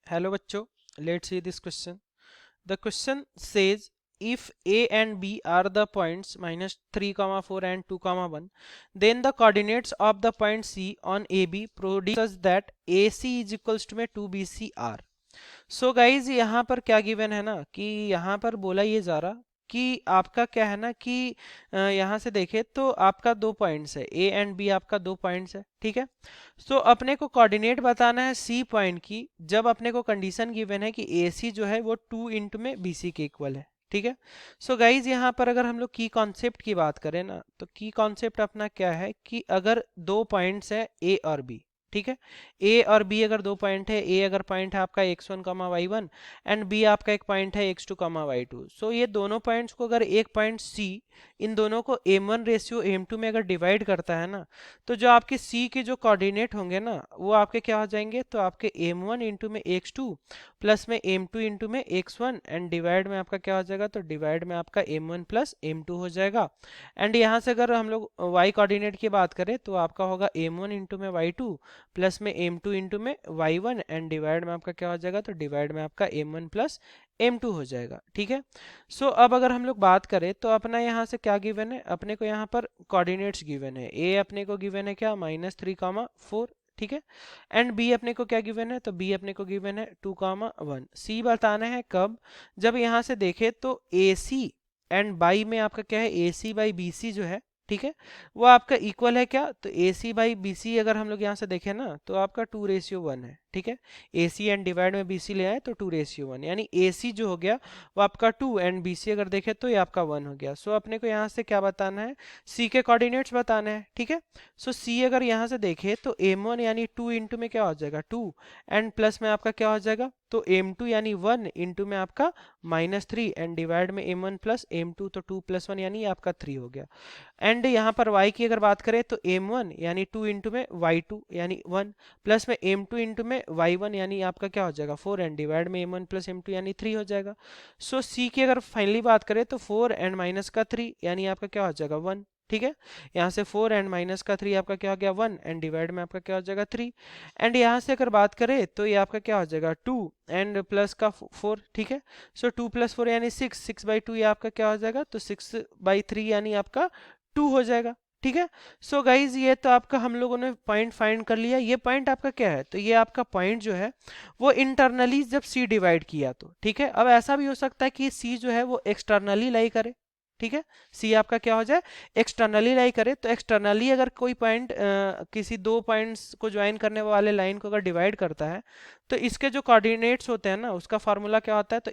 Hello bachcho, let's see this question. The question says if A and B are the points minus 3, 4 and 2, 1, then the coordinates of the point C on AB produce such that AC is equals to में 2BC are. So guys यहाँ पर क्या given है ना कि यहाँ पर बोला ये जा रहा कि आपका क्या है ना कि यहाँ से देखे तो आपका दो पॉइंट्स है ए एंड बी, आपका दो पॉइंट्स है, ठीक है। सो अपने को कोऑर्डिनेट बताना है सी पॉइंट की, जब अपने को कंडीशन गिवन है कि ए सी जो है वो 2 इंटू में बी सी के इक्वल है, ठीक है। सो गाइज यहाँ पर अगर हम लोग की कॉन्सेप्ट की बात करें ना तो की कॉन्सेप्ट अपना क्या है कि अगर दो पॉइंट्स है ए और बी, ठीक है, ए और बी अगर दो पॉइंट है, ए अगर पॉइंट है आपका x1 y1 एंड बी आपका एक पॉइंट है x2 y2, सो ये दोनों पॉइंट्स को अगर एक पॉइंट C इन दोनों को m1 रेशियो m2 में अगर डिवाइड करता है ना तो जो आपके C के जो कोऑर्डिनेट होंगे ना वो आपके क्या हो जाएंगे, तो आपके m1 इंटू में x2 प्लस में m2 इंटू में x1 एंड डिवाइड में आपका क्या हो जाएगा, तो डिवाइड में आपका m1 प्लस m2 हो जाएगा। एंड यहाँ से अगर हम लोग y कोऑर्डिनेट की बात करें तो आपका होगा m1 इंटू में y2 प्लस में m2 इंटू में y1 एंड डिवाइड में आपका क्या हो जाएगा, तो डिवाइड में आपका m1 प्लस m2 हो जाएगा, ठीक है। सो अब अगर हम लोग बात करें तो अपना यहाँ से क्या गिवन है, अपने को यहाँ पर कोऑर्डिनेट्स गिवन है, a अपने को गिवन है क्या -3, 4, ठीक है। एंड b अपने को क्या गिवन है, तो b अपने को गिवन है 2, 1। c बताना है कब, जब यहाँ से देखे तो AC एंड बाई में आपका क्या है AC बाई BC जो है, ठीक है, वो आपका इक्वल है क्या, तो AC बाई BC अगर हम लोग यहाँ से देखें ना तो आपका 2:1 है, ठीक है। AC एंड डिवाइड में BC ले आए तो 2:1, यानी AC जो हो गया वो आपका 2 एंड BC अगर देखें तो ये आपका 1 हो गया। सो अपने को यहाँ से क्या बताना है, C के कोऑर्डिनेट्स बताना है, ठीक है। सो C अगर यहाँ से देखे तो m1 यानी 2 इंटू में क्या हो जाएगा 2 एंड प्लस में आपका क्या हो जाएगा, तो m2 यानी 1 इंटू में आपका -3 एंड डिवाइड में m1 प्लस m2, तो 2 + 1 यानी आपका 3 हो गया। एंड यहाँ पर y की अगर बात करें तो m1 यानी 2 इंटू में y2 यानी 1 प्लस में m2 इंटू में y1 यानी आपका क्या हो जाएगा 4 एंड डिवाइड में m1 प्लस m2 यानी 3 हो जाएगा। सो c की अगर फाइनली बात करें तो 4 एंड माइनस का 3 यानी आपका क्या हो जाएगा 1, ठीक है। यहाँ से 4 एंड माइनस का 3 आपका क्या हो गया 1 एंड डिवाइड में आपका क्या हो जाएगा 3। एंड यहाँ से अगर बात करें तो ये आपका क्या हो जाएगा 2 एंड प्लस का 4, ठीक है। सो 2 + 4 यानी 6/2 ये आपका क्या हो जाएगा, तो 6/3 यानी आपका 2 हो जाएगा, ठीक है। सो गाइज ये तो आपका हम लोगों ने पॉइंट फाइंड कर लिया। ये पॉइंट आपका क्या है, तो ये आपका पॉइंट जो है वो इंटरनली जब C डिवाइड किया तो, ठीक है। अब ऐसा भी हो सकता है कि C जो है वो एक्सटर्नली लाई करे, ठीक है, C आपका क्या हो जाए एक्सटर्नली लाई करे। तो एक्सटर्नली अगर कोई पॉइंट किसी दो पॉइंट्स को ज्वाइन करने वाले लाइन को अगर डिवाइड करता है तो इसके जो कोऑर्डिनेट्स होते हैं ना उसका फार्मूला क्या होता है, तो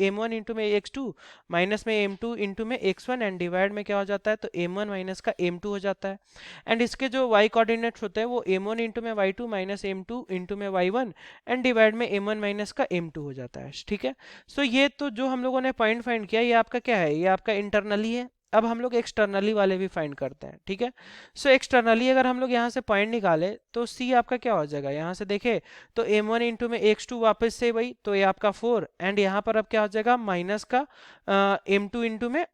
m1 इंटू में x2 माइनस में m2 इंटू में x1 एंड डिवाइड में क्या हो जाता है, तो m1 माइनस का m2 हो जाता है। एंड इसके जो y कोऑर्डिनेट्स होते हैं वो m1 इंटू में y2 माइनस m2 इंटू में y1 एंड डिवाइड में m1 माइनस का m2 हो जाता है, ठीक है। सो ये तो जो हम लोगों ने पॉइंट फाइंड किया ये आपका क्या है, ये आपका इंटरनली है। अब हम लोग एक्सटर्नली वाले भी फाइंड करते हैं, ठीक है। सो एक्सटर्नली अगर हम लोग यहाँ से पॉइंट निकाले तो C आपका क्या हो जाएगा, यहाँ से देखे तो m1 इंटू में x2 वापस से वही, तो ये आपका 4 एंड यहाँ पर अब क्या हो जाएगा माइनस का m2 इंटू में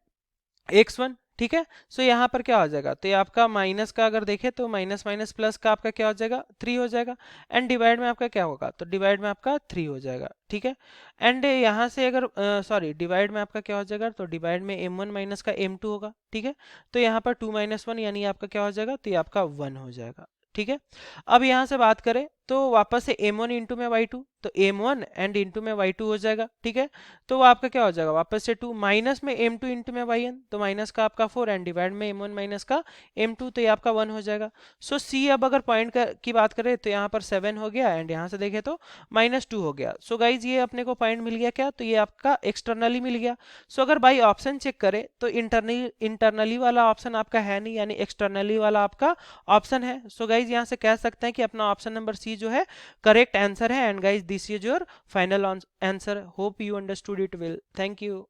x1, ठीक है। सो यहाँ पर क्या हो जाएगा, तो ये आपका माइनस का अगर देखें तो माइनस माइनस प्लस का आपका क्या हो जाएगा 3 हो जाएगा एंड डिवाइड में आपका क्या होगा, तो डिवाइड में आपका 3 हो जाएगा, ठीक है। एंड यहाँ से अगर सॉरी डिवाइड में आपका क्या हो जाएगा, तो डिवाइड में m1 माइनस का m2 होगा, ठीक है। तो यहाँ पर 2 - 1 यानी आपका क्या हो जाएगा, तो ये आपका 1 हो जाएगा, ठीक है। अब यहाँ से बात करें तो वापस से m1 इंटू में y2, तो m1 एंड इंटू में y2 हो जाएगा, ठीक है। तो वो आपका क्या हो जाएगा वापस से 2 माइनस में m2 इंटू में yn, तो माइनस का आपका 4 एंड डिवाइड में m1 माइनस का m2, तो ये आपका 1 हो जाएगा। सो C अब अगर पॉइंट की बात करें तो यहाँ पर 7 हो गया एंड यहाँ से देखें तो -2 हो गया। सो गाइज ये अपने को पॉइंट मिल गया क्या, तो ये आपका एक्सटर्नली मिल गया। सो अगर बाई ऑप्शन चेक करें तो इंटरनली वाला ऑप्शन आपका है नहीं, यानी एक्सटर्नली वाला आपका ऑप्शन है। सो गाइज यहाँ से कह सकते हैं कि अपना ऑप्शन नंबर C जो है करेक्ट आंसर है। And guys this is your final answer. Hope you understood it well. Thank you.